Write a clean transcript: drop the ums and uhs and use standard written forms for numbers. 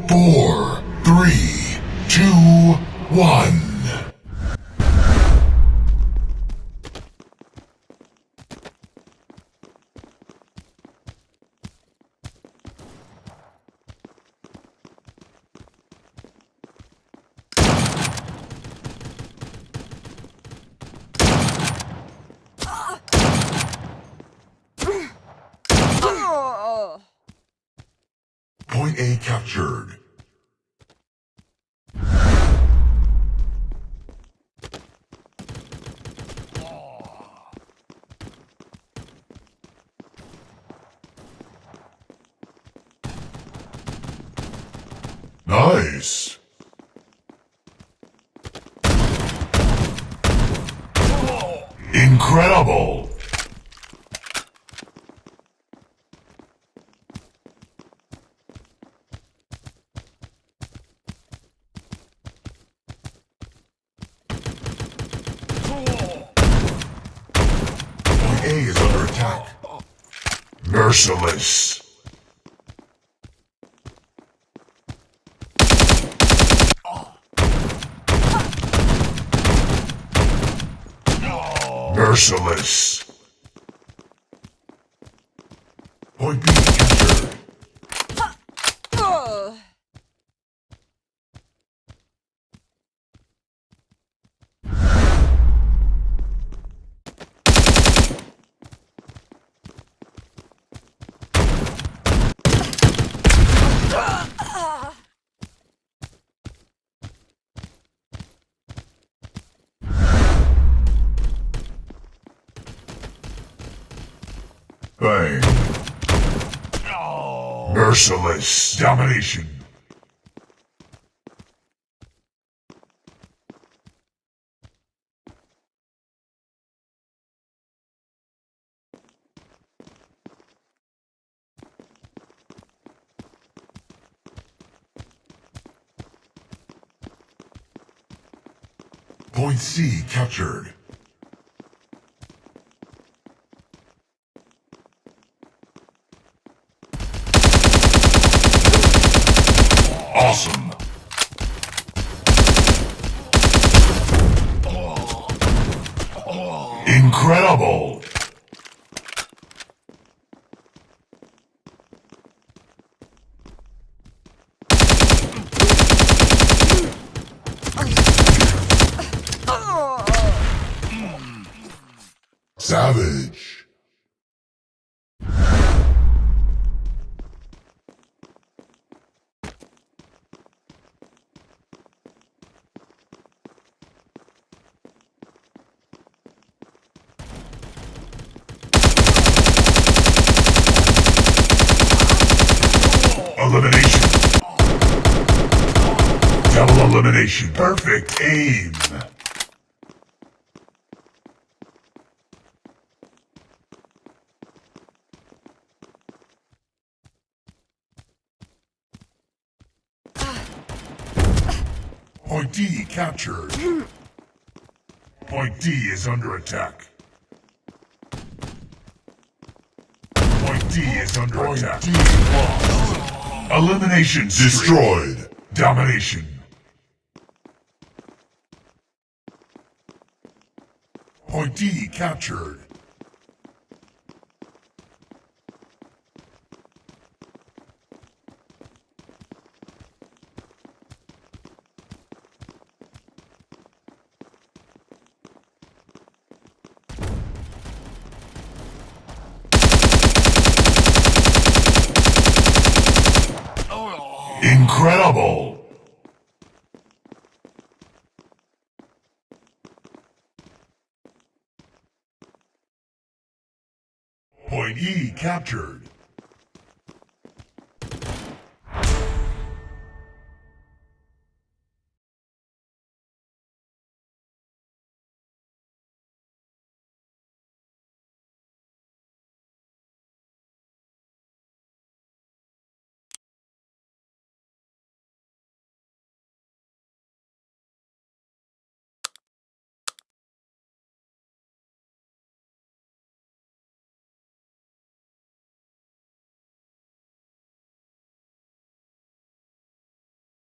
4, 3, 2, 1. Point A captured. Nice. Incredible. Point A is under attack. Merciless. Merciless. Point B captured. Bang. Merciless domination. Point C captured. Awesome. Incredible. Savage. Elimination. Double elimination. Perfect aim. Point D captured. Point D is under attack. Point D is under attack. D lost. Elimination destroyed. Domination. Point D captured. Incredible! Point E captured.